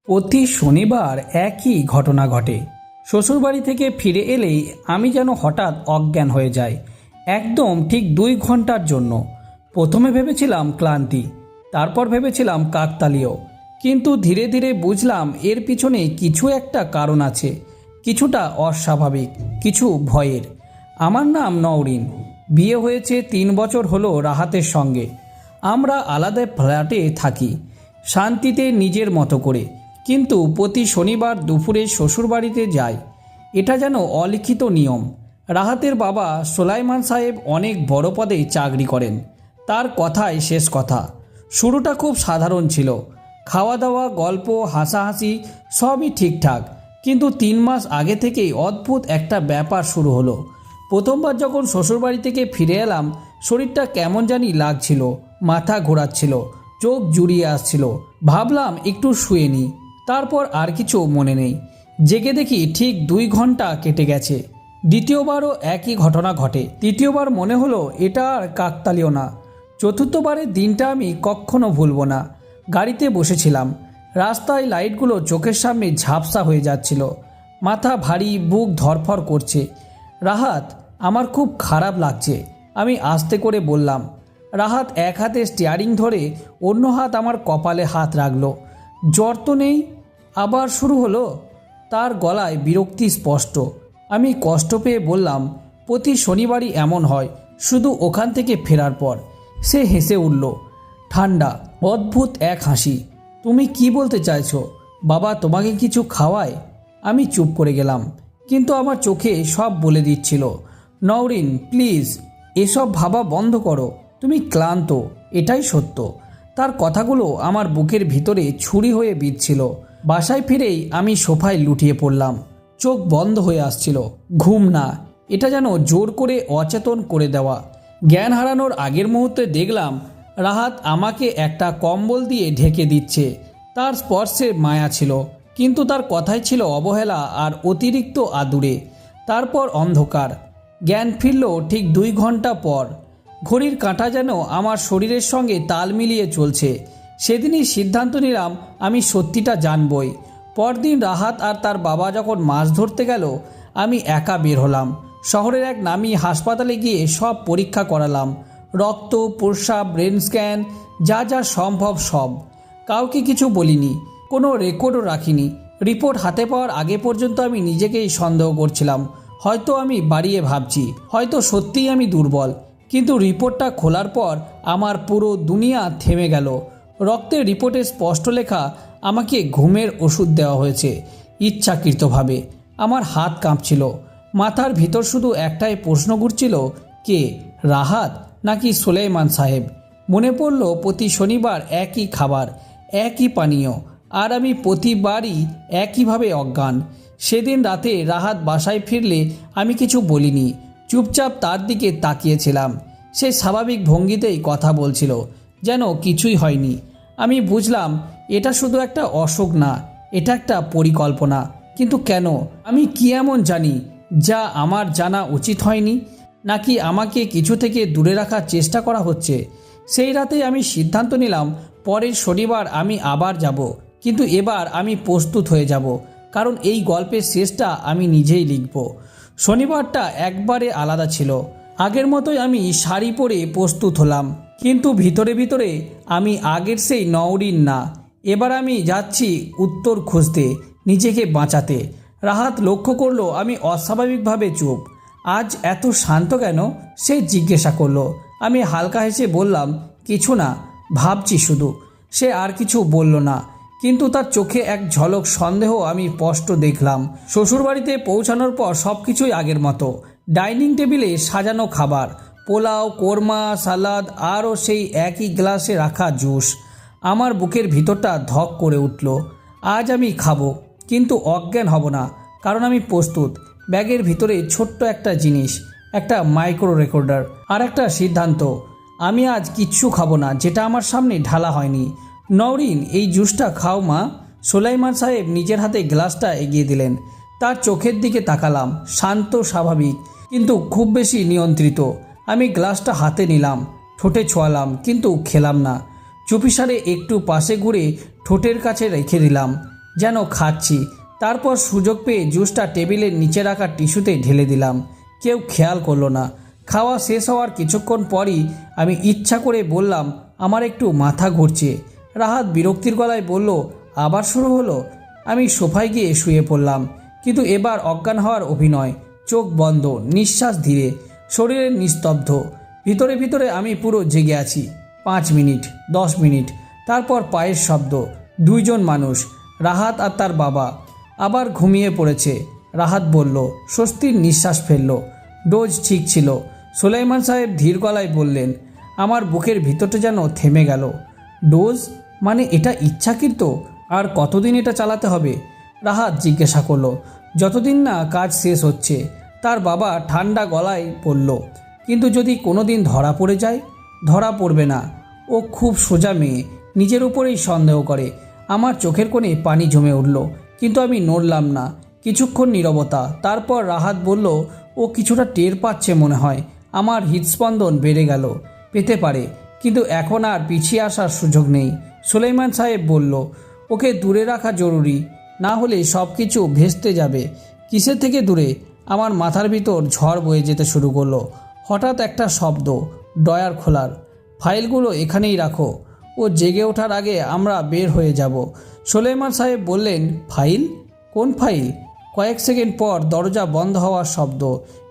প্রতি শনিবার একই ঘটনা ঘটে। শ্বশুরবাড়ি থেকে ফিরে এলেই আমি যেন হঠাৎ অজ্ঞান হয়ে যাই, একদম ঠিক 2 ঘন্টার জন্য। প্রথমে ভেবেছিলাম ক্লান্তি, তারপর ভেবেছিলাম কাকতালীয়, কিন্তু ধীরে ধীরে বুঝলাম এর পিছনে কিছু একটা কারণ আছে, কিছুটা অস্বাভাবিক, কিছু ভয়ের। আমার নাম নওরিন, বিয়ে হয়েছে 3 বছর হলো রাহাতের সঙ্গে। আমরা আলাদা ফ্ল্যাটে থাকি, শান্তিতে নিজের মতো করে, কিন্তু প্রতি শনিবার দুপুরে শ্বশুরবাড়িতে যাই। এটা যেন অলিখিত নিয়ম। রাহাতের বাবা সোলাইমান সাহেব অনেক বড় পদে চাকরি করেন। তার কথাই শেষ কথা। শুরুটা খুব সাধারণ ছিল, খাওয়া দাওয়া, গল্প, হাসাহাসি সবই ঠিকঠাক। কিন্তু 3 মাস আগে থেকেই অদ্ভুত একটা ব্যাপার শুরু হলো। প্রথমবার যখন শ্বশুরবাড়ি থেকে ফিরে এলাম, শরীরটা কেমন জানি লাগছিল, মাথা ঘোরাচ্ছিল, চোখ জুড়িয়ে আসছিল। ভাবলাম একটু শুয়ে নিই, তারপর আর কিছু মনে নেই। জেগে দেখি ঠিক 2 ঘন্টা কেটে গেছে। দ্বিতীয়বারও একই ঘটনা ঘটে। তৃতীয়বার মনে হলো এটা আর কাকতালীয় না। চতুর্থবারের দিনটা আমি কখনো ভুলবো না। গাড়িতে বসেছিলাম, রাস্তায় লাইটগুলো চোখের সামনে ঝাপসা হয়ে যাচ্ছিল, মাথা ভারী, বুক ধরফর করছে। রাহাত, আমার খুব খারাপ লাগছে, আমি আস্তে করে বললাম। রাহাত এক হাতে স্টিয়ারিং ধরে অন্য হাত আমার কপালে হাত রাখল। জ্বর তো নেই? আবার শুরু হলো। তার গলায় বিরক্তি স্পষ্ট। আমি কষ্ট পেয়ে বললাম, প্রতি শনিবারই এমন হয়, শুধু ওখান থেকে ফেরার পর। সে হেসে উঠল, ঠান্ডা অদ্ভুত এক হাসি। তুমি কি বলতে চাইছো? বাবা তোমাকে কিছু খাওয়ায়? আমি চুপ করে গেলাম, কিন্তু আমার চোখে সব বলে দিচ্ছিল। নওরিন, প্লিজ এসব ভাবা বন্ধ করো, তুমি ক্লান্ত, এটাই সত্য। তার কথাগুলো আমার বুকের ভিতরে ছুরি হয়ে বিঁধছিল। বাসায় ফিরেই আমি সোফায় লুটিয়ে পড়লাম, চোখ বন্ধ হয়ে আসছিল। ঘুম না, এটা যেন জোর করে অচেতন করে দেওয়া। জ্ঞান হারানোর আগের মুহূর্তে দেখলাম রাহাত আমাকে একটা কম্বল দিয়ে ঢেকে দিচ্ছে। তার স্পর্শে মায়া ছিল, কিন্তু তার কথাই ছিল অবহেলা আর অতিরিক্ত আদুরে। তারপর অন্ধকার। জ্ঞান ফিরল ঠিক 2 ঘন্টা পর। ঘড়ির কাঁটা যেন আমার শরীরের সঙ্গে তাল মিলিয়ে চলছে। সেদিনই সিদ্ধান্ত নিলাম আমি সত্যিটা জানবই। পরদিন রাহাত আর তার বাবা যখন মাছ ধরতে গেল, আমি একা বের হলাম। শহরের এক নামী হাসপাতালে গিয়ে সব পরীক্ষা করালাম, রক্ত, প্রস্রাব, ব্রেন স্ক্যান, যা যা সম্ভব সব। কাউকে কিছু বলিনি, কোনো রেকর্ডও রাখিনি। রিপোর্ট হাতে পাওয়ার আগে পর্যন্ত আমি নিজেকেই সন্দেহ করছিলাম। হয়তো আমি বাড়িয়ে ভাবছি, হয়তো সত্যিই আমি দুর্বল। কিন্তু রিপোর্টটা খোলার পর আমার পুরো দুনিয়া থেমে গেল। রক্তের রিপোর্টে স্পষ্ট লেখা, আমাকে ঘুমের ওষুধ দেওয়া হয়েছে, ইচ্ছাকৃতভাবে। আমার হাত কাঁপছিল, মাথার ভিতর শুধু একটাই প্রশ্ন ঘুরছিল, কে, রাহাত নাকি সুলাইমান সাহেব? মনে পড়ল প্রতি শনিবার একই খাবার, একই পানীয়, আর আমি প্রতিবারই একইভাবে অজ্ঞান। সেদিন রাতে রাহাত বাসায় ফিরলে আমি কিছু বলিনি, চুপচাপ তার দিকে তাকিয়েছিলাম। সে স্বাভাবিক ভঙ্গিতেই কথা বলছিল, যেন কিছুই হয়নি। আমি বুঝলাম এটা শুধু একটা অসুখ না, এটা একটা পরিকল্পনা। কিন্তু কেন? আমি কি এমন জানি যা আমার জানা উচিত হয়নি? নাকি আমাকে কিছু থেকে দূরে রাখার চেষ্টা করা হচ্ছে? সেই রাতেই আমি সিদ্ধান্ত নিলাম, পরের শনিবার আমি আবার যাব, কিন্তু এবার আমি প্রস্তুত হয়ে যাব, কারণ এই গল্পের শেষটা আমি নিজেই লিখব। শনিবারটা একবারে আলাদা ছিল। আগের মতোই আমি শাড়ি পরে প্রস্তুত হলাম, কিন্তু ভিতরে ভিতরে আমি আগের সেই নওরিন না। এবার আমি যাচ্ছি উত্তর খুঁজতে, নিজেকে বাঁচাতে। রাহাত লক্ষ্য করলো আমি অস্বাভাবিকভাবে চুপ। আজ এত শান্ত কেন? সে জিজ্ঞাসা করলো। আমি হালকা হেসে বললাম, কিছু না, ভাবছি শুধু। সে আর কিছু বলল না, কিন্তু তার চোখে এক ঝলক সন্দেহ আমি স্পষ্ট দেখলাম। শ্বশুরবাড়িতে পৌঁছানোর পর সব কিছুই আগের মতো। ডাইনিং টেবিলে সাজানো খাবার, পোলাও, কোরমা, সালাদ, আরও সেই একই গ্লাসে রাখা জুস। আমার বুকের ভিতরটা ধক করে উঠল। আজ আমি খাবো, কিন্তু অজ্ঞান হব না, কারণ আমি প্রস্তুত। ব্যাগের ভিতরে ছোট্ট একটা জিনিস, একটা মাইক্রো রেকর্ডার, আর একটা সিদ্ধান্ত। আমি আজ কিচ্ছু খাবো না যেটা আমার সামনে ঢালা হয়নি। নওরিন, এই জুসটা খাও মা। সুলাইমান সাহেব নিজের হাতে গ্লাসটা এগিয়ে দিলেন। তার চোখের দিকে তাকালাম, শান্ত, স্বাভাবিক, কিন্তু খুব বেশি নিয়ন্ত্রিত। আমি গ্লাসটা হাতে নিলাম, ঠোঁটে ছোঁয়ালাম, কিন্তু খেলাম না। চুপিসারে একটু পাশে ঘুরে ঠোঁটের কাছে রেখে দিলাম। যেন খাচ্ছি। তারপর সুযোগ পেয়ে জুসটা টেবিলের নিচে রাখা টিস্যুতে ঢেলে দিলাম। কেউ খেয়াল করলো না। খাওয়া শেষ হওয়ার কিছুক্ষণ পরই আমি ইচ্ছা করে বললাম, আমার একটু মাথা ঘুরছে। রাহাত বিরক্তির গলায় বলল, আবার শুরু হলো? আমি সোফায় গিয়ে শুয়ে পড়লাম, কিন্তু এবার অজ্ঞান হওয়ার অভিনয়। চোখ বন্ধ, নিঃশ্বাস ধীরে, শরীরের নিস্তব্ধ। ভিতরে ভিতরে আমি পুরো জেগে আছি। 5 মিনিট, 10 মিনিট, তারপর পায়ের শব্দ। 2 জন মানুষ, রাহাত আর তার বাবা। আবার ঘুমিয়ে পড়েছে। রাহাত বলল, স্বস্তির নিঃশ্বাস ফেলল। ডোজ ঠিক ছিল। সুলাইমান সাহেব ধীর গলায় বললেন। আমার বুকের ভিতরটা যেন থেমে গেল। ডোজ মানে এটা ইচ্ছাকৃত? আর কতদিন এটা চালাতে হবে? রাহাত জিজ্ঞাসা করলো। যতদিন না কাজ শেষ হচ্ছে। তার বাবা ঠান্ডা গলায় বলল, কিন্তু যদি কোনো দিন ধরা পড়ে যায়? ধরা পড়বে না। ও খুব সোজা মেয়ে, নিজের উপরেই সন্দেহ করে। আমার চোখের কোণে পানি জমে উঠল, কিন্তু আমি নড়লাম না। কিছুক্ষণ নীরবতা। তারপর রাহাত বলল, ও কিছুটা টের পাচ্ছে মনে হয়। আমার হৃদস্পন্দন বেড়ে গেল। পেতে পারে, কিন্তু এখন আর পিছিয়ে আসার সুযোগ নেই। সুলাইমান সাহেব বলল, ওকে দূরে রাখা জরুরি, না হলে সব কিছু ভেস্তে যাবে। কিসের থেকে দূরে? আমার মাথার ভিতর ঝড় বয়ে যেতে শুরু করলো। হঠাৎ একটা শব্দ, ড্রয়ার খোলার। ফাইলগুলো এখানেই রাখো, ও জেগে ওঠার আগে আমরা বের হয়ে যাব। সুলাইমান সাহেব বললেন, ফাইল? কোন ফাইল? কয়েক সেকেন্ড পর দরজা বন্ধ হওয়ার শব্দ,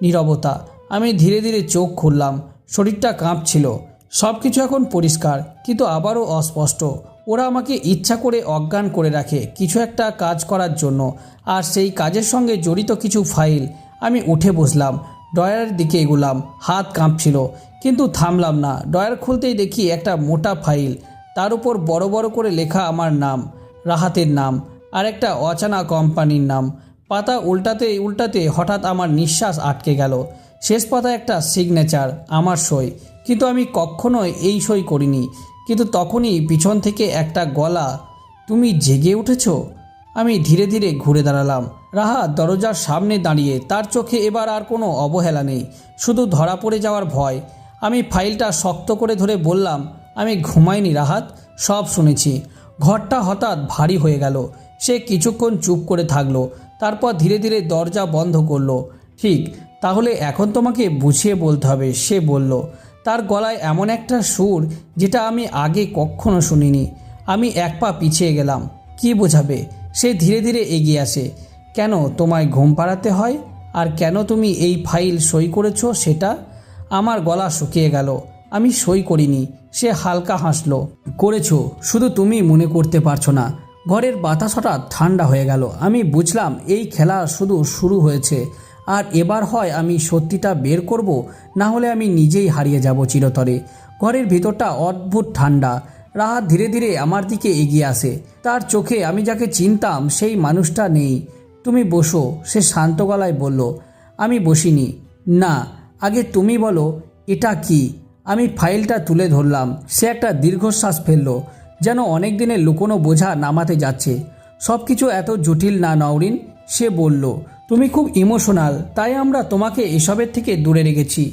নীরবতা। আমি ধীরে ধীরে চোখ খুললাম। শরীরটা কাঁপছিল। সব কিছু এখন পরিষ্কার, কিন্তু আবারও অস্পষ্ট। ওরা আমাকে ইচ্ছা করে অজ্ঞান করে রাখে কিছু একটা কাজ করার জন্য, আর সেই কাজের সঙ্গে জড়িত কিছু ফাইল। আমি উঠে বসলাম, ড্রয়ারের দিকে এগুলাম। হাত কাঁপছিল, কিন্তু থামলাম না। ড্রয়ার খুলতেই দেখি একটা মোটা ফাইল, তার উপর বড় বড় করে লেখা আমার নাম, রাহাতের নাম, আর একটা অজানা কোম্পানির নাম। পাতা উল্টাতে উল্টাতে হঠাৎ আমার নিঃশ্বাস আটকে গেল। শেষ পাতায় একটা সিগনেচার, আমার সই। কিন্তু আমি কখনোই এই সই করিনি। কিন্তু তখনই পিছন থেকে একটা গলা, তুমি জেগে উঠেছ? আমি ধীরে ধীরে ঘুরে দাঁড়ালাম। রাহাত দরজার সামনে দাঁড়িয়ে। তার চোখে এবার আর কোনো অবহেলা নেই, শুধু ধরা পড়ে যাওয়ার ভয়। আমি ফাইলটা শক্ত করে ধরে বললাম, আমি ঘুমাইনি রাহাত, সব শুনেছি। ঘরটা হঠাৎ ভারী হয়ে গেল। সে কিছুক্ষণ চুপ করে থাকলো, তারপর ধীরে ধীরে দরজা বন্ধ করলো। ঠিক, তাহলে এখন তোমাকে বুঝিয়ে বলতে হবে, সে বলল। তার গলায় এমন একটা সুর যেটা আমি আগে কখনো শুনিনি। আমি এক পা পিছিয়ে গেলাম। কি বোঝাবে? সে ধীরে ধীরে এগিয়ে আসে। কেন তোমায় ঘুম পাড়াতে হয়? আর কেন তুমি এই ফাইল সই করেছো সেটা? আমার গলা শুকিয়ে গেল। আমি সই করিনি। সে হালকা হাসলো। করেছো, শুধু তুমি মনে করতে পারছো না। ঘরের বাতাস হঠাৎ ঠান্ডা হয়ে গেল। আমি বুঝলাম এই খেলা শুধু শুরু হয়েছে। আর এবার হয় আমি সত্যিটা বের করব, না হলে আমি নিজেই হারিয়ে যাব চিরতরে। ঘরের ভিতরটা অদ্ভুত ঠান্ডা। রাহাত ধীরে ধীরে আমার দিকে এগিয়ে আসে। তার চোখে আমি যাকে চিনতাম সেই মানুষটা নেই। তুমি বসো, সে শান্ত গলায় বলল। আমি বসিনি। না, আগে তুমি বলো, এটা কি? আমি ফাইলটা তুলে ধরলাম। সে একটা দীর্ঘশ্বাস ফেলল, যেন অনেক দিনের লুকোনো বোঝা নামাতে যাচ্ছে। সব কিছু এত জটিল না নওরিন, সে বলল। তুমি খুব ইমোশনাল, তাই আমরা তোমাকে এসবের থেকে দূরে রেখেছি।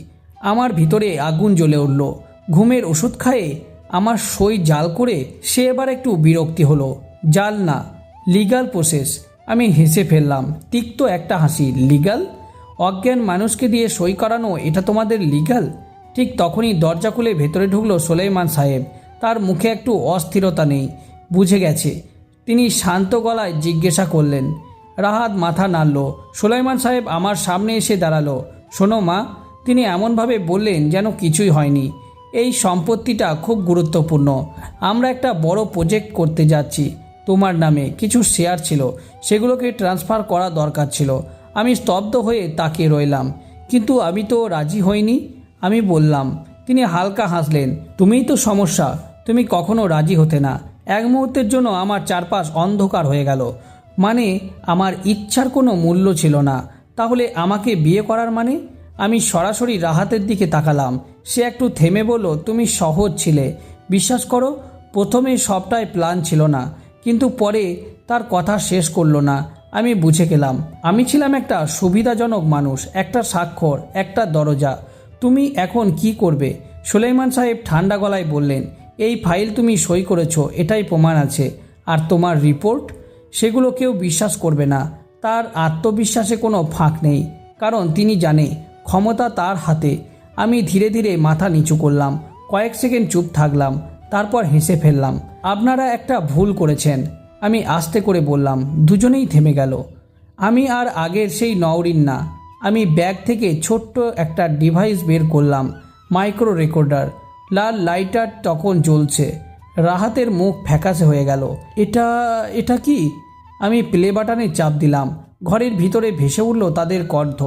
আমার ভিতরে আগুন জ্বলে উঠল। ঘুমের ওষুধ খায়ে আমার সই জাল করে? সে এবার একটু বিরক্তি হলো। জাল না, লিগ্যাল প্রসেস। আমি হেসে ফেললাম, তিক্ত একটা হাসি। লিগ্যাল? অজ্ঞান মানুষকে দিয়ে সই করানো, এটা তোমাদের লিগ্যাল? ঠিক তখনই দরজা খুলে ভেতরে ঢুকলো সুলাইমান সাহেব। তার মুখে একটু অস্থিরতা নেই। বুঝে গেছে। তিনি শান্ত গলায় জিজ্ঞাসা করলেন। রাহাত মাথা নাড়ল। সুলাইমান সাহেব আমার সামনে এসে দাঁড়ালো। শোনো মা, তিনি এমনভাবে বললেন যেন কিছুই হয়নি। এই সম্পত্তিটা খুব গুরুত্বপূর্ণ। আমরা একটা বড় প্রজেক্ট করতে যাচ্ছি। তোমার নামে কিছু শেয়ার ছিল, সেগুলোকে ট্রান্সফার করা দরকার ছিল। আমি স্তব্ধ হয়ে তাকিয়ে রইলাম। কিন্তু আমি তো রাজি হইনি, আমি বললাম। তিনি হালকা হাসলেন। তুমিই তো সমস্যা, তুমি কখনো রাজি হতে না। এক মুহূর্তের জন্য আমার চারপাশ অন্ধকার হয়ে গেল। মানে আমার ইচ্ছার কোনো মূল্য ছিল না? তাহলে আমাকে বিয়ে করার মানে? আমি সরাসরি রাহাতের দিকে তাকালাম। সে একটু থেমে বলল, তুমি সহজ ছিলে। বিশ্বাস করো, প্রথমে সবটাই প্ল্যান ছিল না, কিন্তু পরে তার কথা শেষ করলো না। আমি বুঝে গেলাম। আমি ছিলাম একটা সুবিধাজনক মানুষ, একটা স্বাক্ষর, একটা দরজা। তুমি এখন কি করবে? সুলাইমান সাহেব ঠান্ডা গলায় বললেন, এই ফাইল তুমি সই করেছো, এটাই প্রমাণ আছে। আর তোমার রিপোর্ট? সেগুলো কেউ বিশ্বাস করবে না। তার আত্মবিশ্বাসে কোনো ফাঁক নেই, কারণ তিনি জানে ক্ষমতা তার হাতে। আমি ধীরে ধীরে মাথা নিচু করলাম, কয়েক সেকেন্ড চুপ থাকলাম, তারপর হেসে ফেললাম। আপনারা একটা ভুল করেছেন, আমি আস্তে করে বললাম। দুজনেই থেমে গেল। আমি আর আগের সেই নওরিন না। আমি ব্যাগ থেকে ছোট্ট একটা ডিভাইস বের করলাম, মাইক্রো রেকর্ডার। লাল লাইটার তখন জ্বলছে। রাহাতের মুখ ফ্যাকাশে হয়ে গেল। এটা এটা কি? আমি প্লে বাটনে চাপ দিলাম। ঘরের ভিতরে ভেসে উঠল তাদের কণ্ঠ।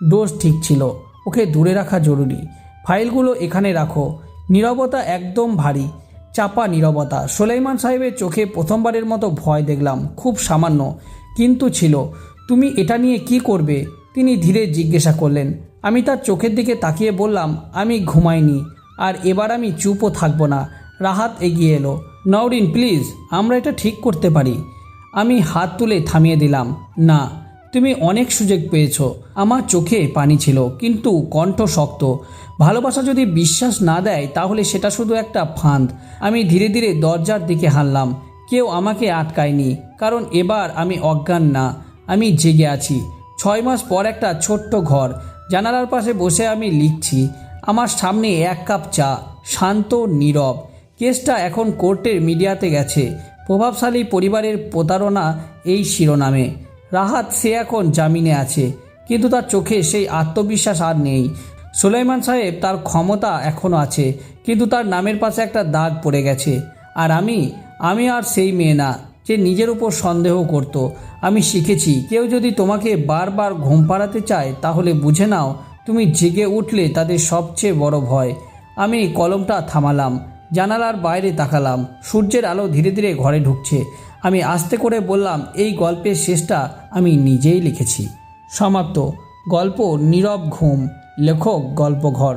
ডোজ ঠিক ছিল, ওকে দূরে রাখা জরুরি। ফাইলগুলো এখানে রাখো। নীরবতা একদম ভারী, চাপা নীরবতা। সুলাইমান সাহেবের চোখে প্রথমবারের মতো ভয় দেখলাম, খুব সামান্য কিন্তু ছিল। তুমি এটা নিয়ে কি করবে? তিনি ধীরে জিজ্ঞাসা করলেন। আমি তার চোখের দিকে তাকিয়ে বললাম, আমি ঘুমাইনি, আর এবার আমি চুপও থাকবো না। রাহাত এগিয়ে এলো। নওরিন প্লিজ, আমরা এটা ঠিক করতে পারি। আমি হাত তুলে থামিয়ে দিলাম। না, তুমি অনেক সুযোগ পেয়েছো। আমার চোখে পানি ছিল, কিন্তু কণ্ঠ শক্ত। ভালোবাসা যদি বিশ্বাস না দেয় তাহলে সেটা শুধু একটা ফাঁদ। আমি ধীরে ধীরে দরজার দিকে হাঁটলাম। কেউ আমাকে আটকায়নি, কারণ এবার আমি অজ্ঞান না, আমি জেগে আছি। 6 মাস পর একটা ছোট্ট ঘর, জানালার পাশে বসে আমি লিখছি। আমার সামনে 1 কাপ চা, শান্ত নীরব। কেসটা এখন কোর্টের মিডিয়াতে গেছে। প্রভাবশালী পরিবারের প্রতারণা এই শিরোনামে। রাহাত সে এখন জামিনে আছে, কিন্তু তার চোখে সেই আত্মবিশ্বাস আর নেই। সুলাইমান সাহেব, তার ক্ষমতা এখনও আছে, কিন্তু তার নামের পাশে একটা দাগ পড়ে গেছে। আর আমি আর সেই মেয়ে না যে নিজের উপর সন্দেহ করত। আমি শিখেছি, কেউ যদি তোমাকে বারবার ঘুম পাড়াতে চায় তাহলে বুঝে নাও তুমি জেগে উঠলে তাদের সবচেয়ে বড় ভয়। আমি কলমটা থামালাম, জানালার বাইরে তাকালাম। সূর্যের আলো ধীরে ধীরে ঘরে ঢুকছে। আমি আস্তে করে বললাম, এই গল্পের শেষটা আমি নিজেই লিখেছি। সমাপ্ত। গল্প নীরব ঘুম। লেখক গল্পঘর।